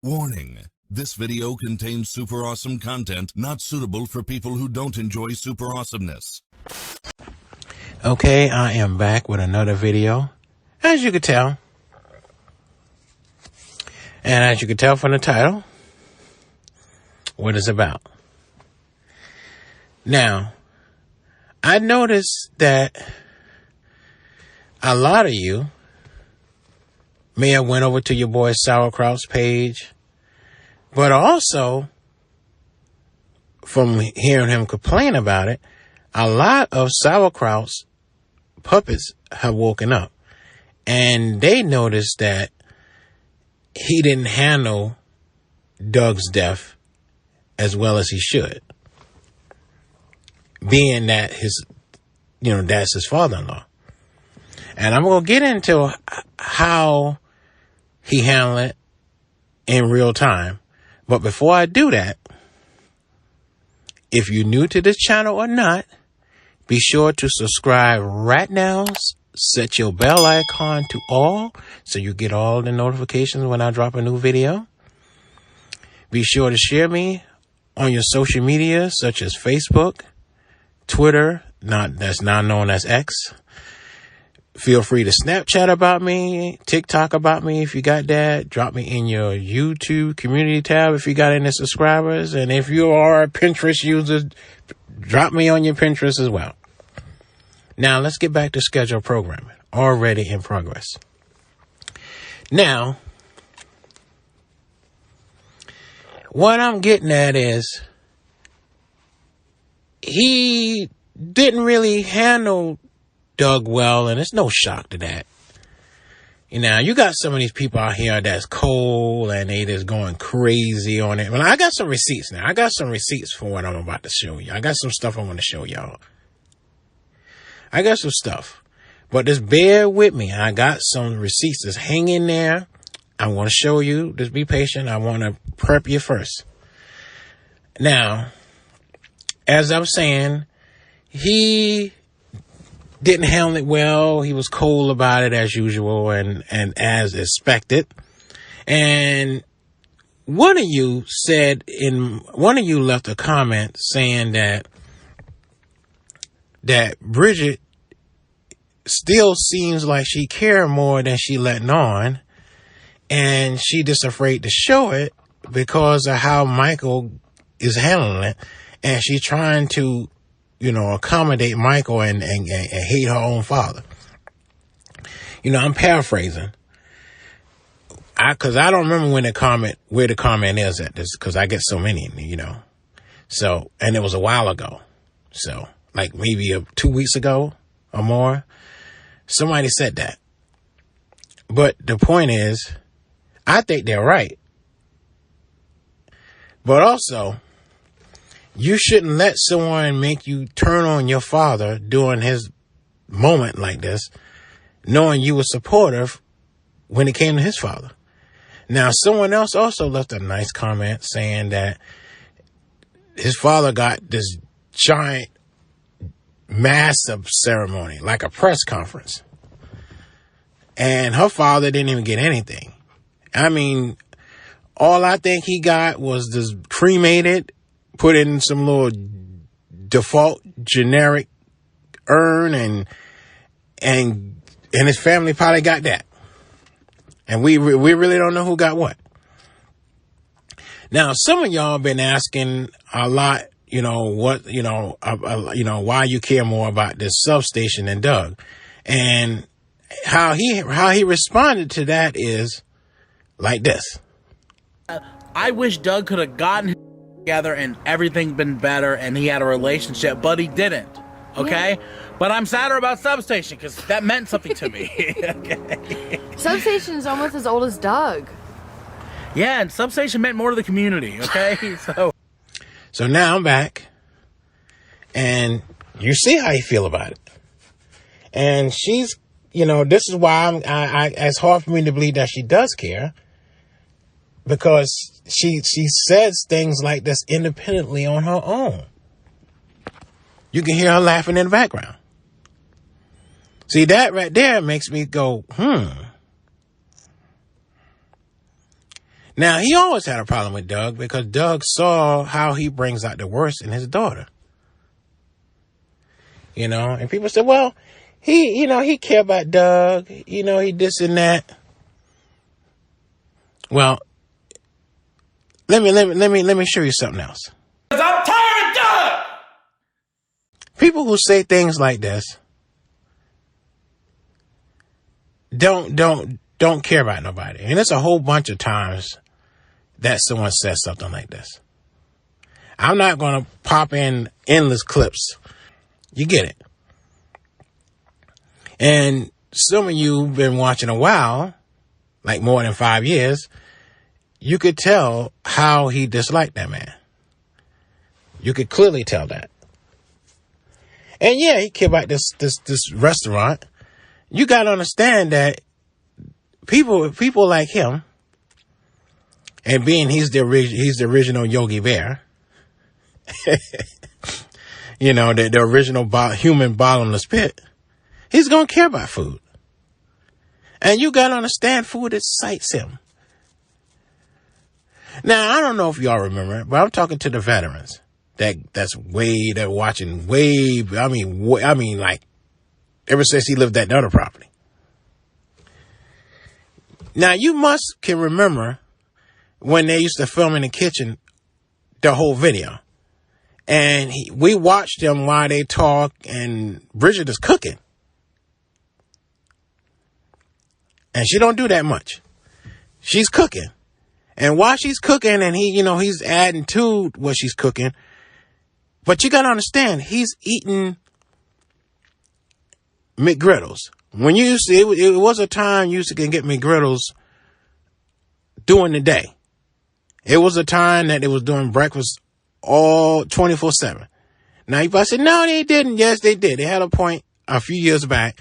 Warning. This video contains super awesome content not suitable for people who don't enjoy super awesomeness. Okay, I am back with another video, as you could tell. And as you could tell from the title, what it's about. Now, I noticed that a lot of you may have went over to your boy Sauerkraut's page, but also, from hearing him complain about it, a lot of Sauerkraut's puppets have woken up, and they noticed that he didn't handle Doug's death as well as he should, being that that's his father-in-law. And I'm going to get into how he handled it in real time. But before I do that, if you're new to this channel or not, be sure to subscribe right now. Set your bell icon to all so you get all the notifications when I drop a new video. Be sure to share me on your social media such as Facebook, Twitter, that's now known as X. Feel free to Snapchat about me, TikTok about me if you got that. Drop me in your YouTube community tab if you got any subscribers. And if you are a Pinterest user, drop me on your Pinterest as well. Now, let's get back to scheduled programming. Already in progress. Now, what I'm getting at is he didn't really handle Doug well, and it's no shock to that. You got some of these people out here that's cold and they just going crazy on it. Well, I got some receipts now. I got some receipts for what I'm about to show you. I got some stuff I want to show y'all. I got some stuff, but just bear with me. I got some receipts that's hanging there. I want to show you. Just be patient. I want to prep you first. Now, as I'm saying, he didn't handle it well. He was cold about it as usual and as expected. And one of you left a comment saying that Bridgette still seems like she cared more than she letting on, and she just afraid to show it because of how Michael is handling it, and she's trying to accommodate Michael and hate her own father. I'm paraphrasing. Cause I don't remember where the comment is at this, cause I get so many, so, and it was a while ago. So like maybe 2 weeks ago or more, somebody said that. But the point is, I think they're right. But also, you shouldn't let someone make you turn on your father during his moment like this, knowing you were supportive when it came to his father. Now, someone else also left a nice comment saying that his father got this giant, massive ceremony, like a press conference. And her father didn't even get anything. I mean, all I think he got was this cremated, put in some little default generic urn, and his family probably got that. And we really don't know who got what. Now, some of y'all been asking a lot, why you care more about this substation than Doug. And how he responded to that is like this. I wish Doug could have gotten together and everything been better and he had a relationship, but he didn't. Okay? Yeah. But I'm sadder about Substation because that meant something to me. Okay. Substation is almost as old as Doug. Yeah, and Substation meant more to the community. Okay? So now I'm back, and you see how you feel about it. And she's, this is why it's hard for me to believe that she does care, because she says things like this independently on her own. You can hear her laughing in the background. See, that right there makes me go, Now, he always had a problem with Doug because Doug saw how he brings out the worst in his daughter. You know, and people said, well, he care about Doug. He this and that. Well, let me show you something else. 'Cause I'm tired of Doug! People who say things like this don't care about nobody. And it's a whole bunch of times that someone says something like this. I'm not going to pop in endless clips. You get it. And some of you have been watching a while, like more than 5 years, you could tell how he disliked that man. You could clearly tell that. And yeah, he cared about this restaurant. You got to understand that people like him, and being he's the original Yogi Bear, the original human bottomless pit, he's going to care about food. And you got to understand food excites him. Now, I don't know if y'all remember, but I'm talking to the veterans they're watching way, I mean, like, ever since he lived at the other property. Now, you can remember when they used to film in the kitchen the whole video. And we watched them while they talk, and Bridgette is cooking. And she don't do that much. She's cooking. And while she's cooking, and he's adding to what she's cooking. But you got to understand, he's eating McGriddles. When you used to, it was a time you used to get McGriddles during the day. It was a time that they was doing breakfast all 24/7. Now, you probably say, no, they didn't. Yes, they did. They had a point a few years back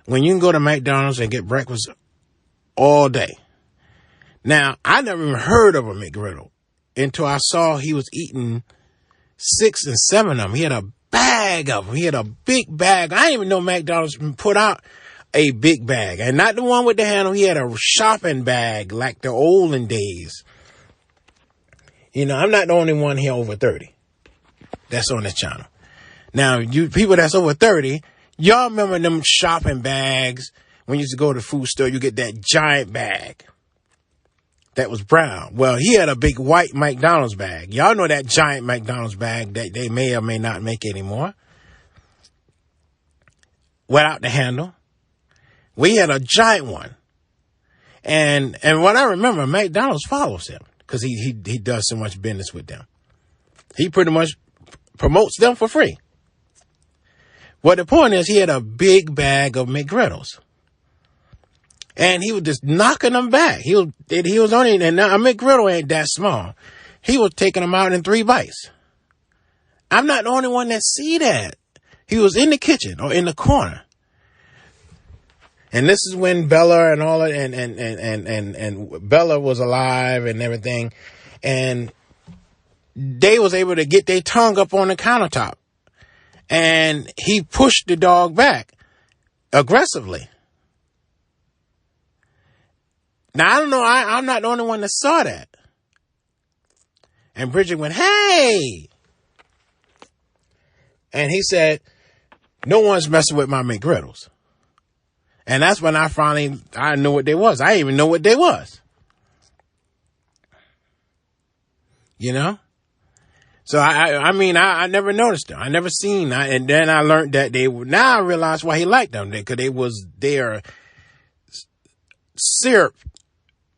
when you can go to McDonald's and get breakfast all day. Now, I never even heard of a McGriddle until I saw he was eating 6 and 7 of them. He had a bag of them. He had a big bag. I didn't even know McDonald's put out a big bag. And not the one with the handle. He had a shopping bag like the olden days. I'm not the only one here over 30 that's on this channel. Now, you people that's over 30, y'all remember them shopping bags when you used to go to the food store, you get that giant bag that was brown. Well, he had a big white McDonald's bag. Y'all know that giant McDonald's bag that they may or may not make anymore. Without the handle. We had a giant one. And what I remember, McDonald's follows him because he does so much business with them. He pretty much promotes them for free. Well, the point is, he had a big bag of McGriddles. And he was just knocking them back. He was only, and now a McGriddle ain't that small. He was taking them out in 3 bites. I'm not the only one that see that. He was in the kitchen or in the corner. And this is when Bella and all and Bella was alive and everything. And they was able to get their tongue up on the countertop. And he pushed the dog back aggressively. Now, I don't know. I'm not the only one that saw that. And Bridgette went, hey. And he said, no one's messing with my McGriddles. And that's when I knew what they was. I didn't even know what they was. So I never noticed them. I never seen that. And then I learned that now I realize why he liked them. Because they are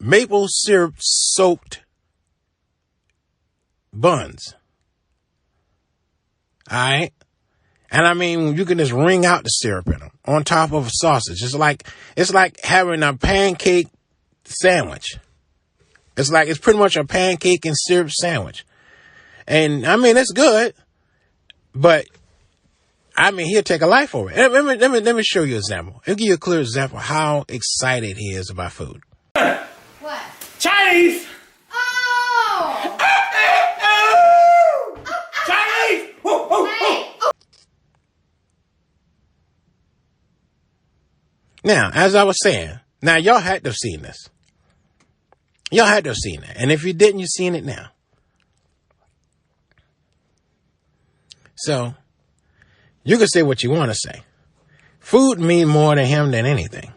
maple syrup soaked buns. All right. And you can just wring out the syrup in them on top of a sausage. It's like having a pancake sandwich. It's pretty much a pancake and syrup sandwich. And it's good, but he'll take a life over it. Let me show you an example. I'll give you a clear example of how excited he is about food. What? Chinese! Oh! Chinese! Hey! Now, as I was saying, now y'all had to have seen this. Y'all had to have seen that. And if you didn't, you've seen it now. So, you can say what you want to say. Food means more to him than anything.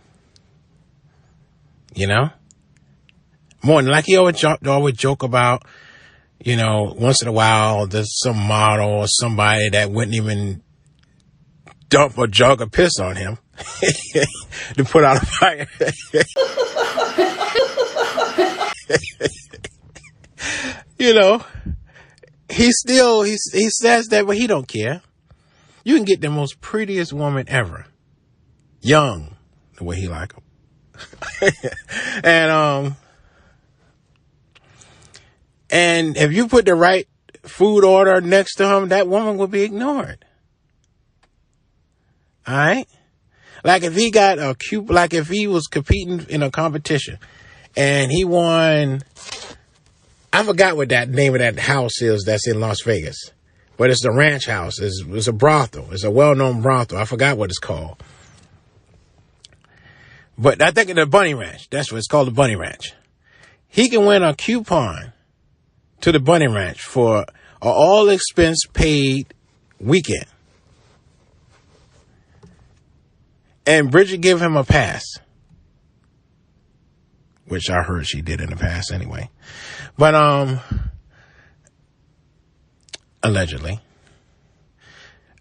You know? More than like he always joke about, you know, once in a while there's some model or somebody that wouldn't even dump a jug of piss on him to put out a fire. You know, he says that, but he don't care. You can get the most prettiest woman ever. Young, the way he like them. And if you put the right food order next to him, that woman will be ignored. All right? Like if he got a cute, like if he was competing in a competition and he won, I forgot what that name of that house is that's in Las Vegas, but it's the ranch house. It's a brothel. It's a well-known brothel. I forgot what it's called. But I think it's the Bunny Ranch. That's what it's called, the Bunny Ranch. He can win a coupon to the Bunny Ranch for an all-expense paid weekend. And Bridgette give him a pass. Which I heard she did in the past anyway. But, allegedly.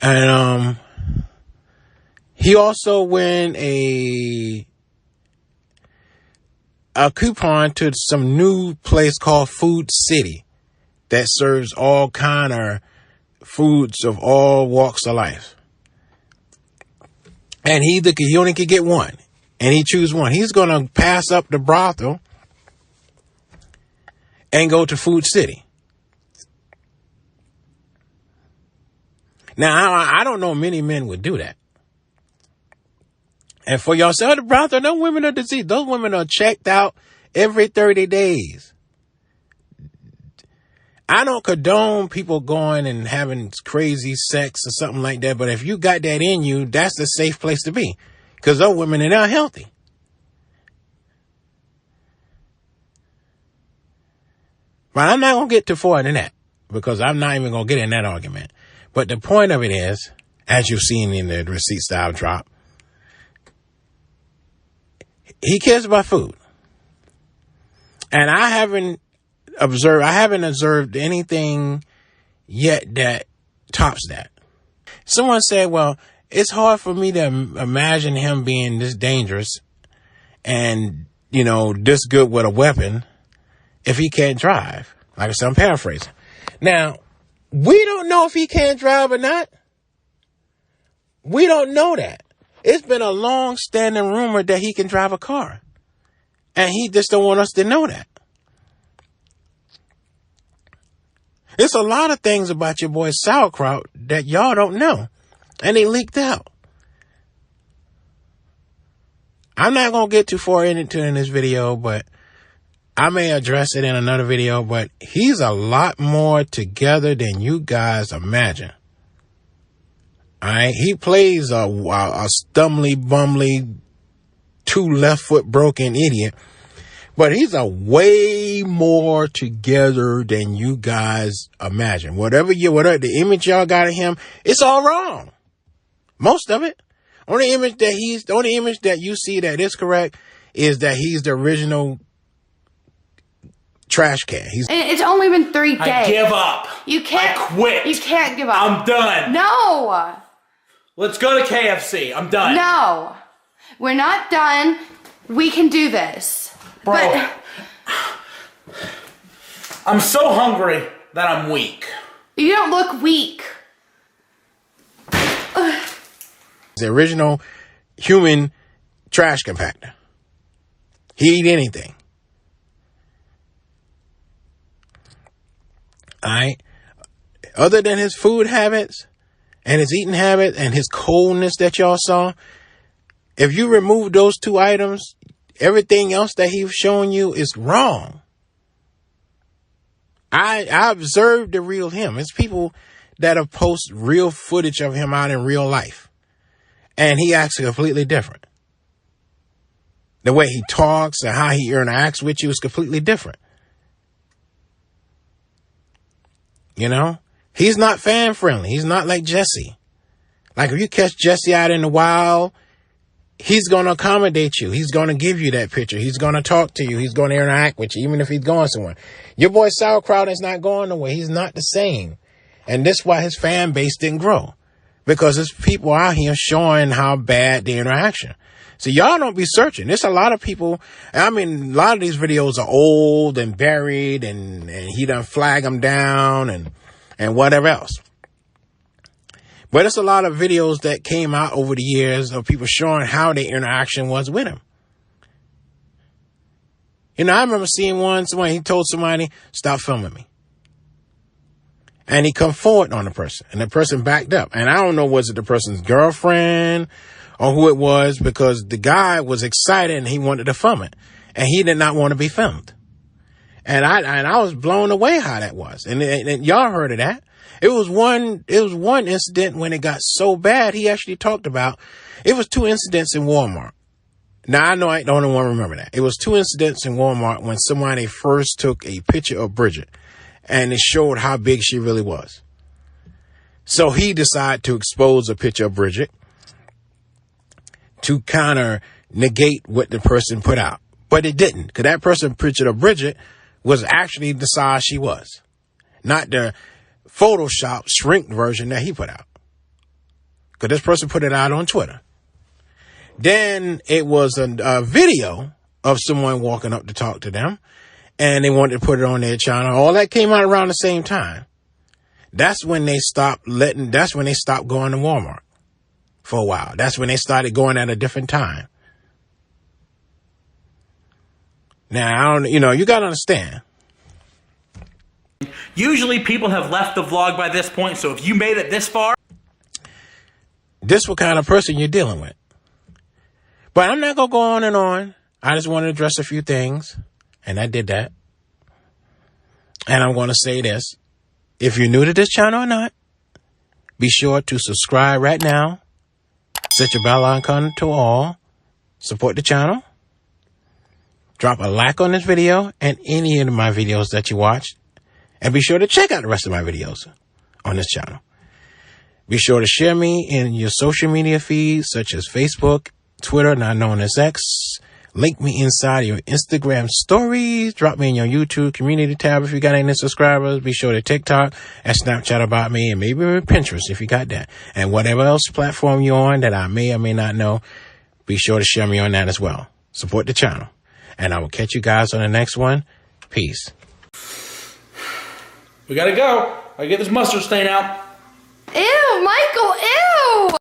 And, he also win a coupon to some new place called Food City that serves all kind of foods of all walks of life. And he only could get one. And he choose one. He's going to pass up the brothel and go to Food City. Now, I don't know many men would do that. And for y'all say, the brothel, no women are diseased. Those women are checked out every 30 days. I don't condone people going and having crazy sex or something like that. But if you got that in you, that's a safe place to be. Because those women are not healthy. But I'm not going to get too far into that. Because I'm not even going to get in that argument. But the point of it is, as you've seen in the receipt style drop, he cares about food. And I haven't observed anything yet that tops that. Someone said, well, it's hard for me to imagine him being this dangerous and, you know, this good with a weapon if he can't drive. Like I said, I'm paraphrasing. Now, we don't know if he can't drive or not. We don't know that. It's been a long-standing rumor that he can drive a car. And he just don't want us to know that. It's a lot of things about your boy Sauerkraut that y'all don't know. And they leaked out. I'm not going to get too far into in this video, but I may address it in another video. But he's a lot more together than you guys imagine. All right, he plays a stumbly, bumbly, 2 left foot broken idiot, but he's a way more together than you guys imagine. Whatever the image y'all got of him, it's all wrong. Most of it. The only image that you see that is correct is that he's the original trash can. It's only been 3 days. I give up. You can't. I quit. You can't give up. I'm done. No. Let's go to KFC. I'm done. No. We're not done. We can do this. Bro. But I'm so hungry that I'm weak. you don't look weak. The original human trash compactor. He eat anything. All right. Other than his food habits and his eating habits and his coldness that y'all saw, if you remove those 2 items, everything else that he's showing you is wrong. I observed the real him. It's people that have posted real footage of him out in real life. And he acts completely different. The way he talks and how he interacts with you is completely different. You know, he's not fan friendly. He's not like Jesse. Like if you catch Jesse out in the wild, he's going to accommodate you. He's going to give you that picture. He's going to talk to you. He's going to interact with you, even if he's going somewhere. Your boy Sauerkraut is not going nowhere. He's not the same. And that's why his fan base didn't grow. Because there's people out here showing how bad the interaction. So y'all don't be searching. There's a lot of people. I mean, a lot of these videos are old and buried and he done flag them down and whatever else. But it's a lot of videos that came out over the years of people showing how their interaction was with him. You know, I remember seeing one, he told somebody, stop filming me. And he come forward on the person, and the person backed up. And I don't know, was it the person's girlfriend or who it was, because the guy was excited and he wanted to film it. And he did not want to be filmed. And I was blown away how that was. And y'all heard of that. It was one incident when it got so bad, he actually talked about, it was 2 incidents in Walmart. Now, I know I ain't the only one remember that. It was 2 incidents in Walmart when somebody first took a picture of Bridgette and it showed how big she really was. So he decided to expose a picture of Bridgette to kind of negate what the person put out. But it didn't, because that person picture of Bridgette was actually the size she was, not the Photoshop shrink version that he put out. Because this person put it out on Twitter. Then it was a video of someone walking up to talk to them, and they wanted to put it on their channel. All that came out around the same time. That's when they stopped going to Walmart for a while. That's when they started going at a different time. Now, you got to understand. Usually people have left the vlog by this point, so if you made it this far, this what kind of person you're dealing with. But I'm not going to go on and on. I just want to address a few things, and I did that. And I'm going to say this. If you're new to this channel or not, be sure to subscribe right now. Set your bell icon to all. Support the channel. Drop a like on this video and any of my videos that you watched. And be sure to check out the rest of my videos on this channel. Be sure to share me in your social media feeds such as Facebook, Twitter, now known as X. Link me inside your Instagram stories. Drop me in your YouTube community tab if you got any subscribers. Be sure to TikTok and Snapchat about me, and maybe Pinterest if you got that. And whatever else platform you're on that I may or may not know, be sure to share me on that as well. Support the channel. And I will catch you guys on the next one. Peace. we gotta go. I get this mustard stain out. Ew, Michael, ew!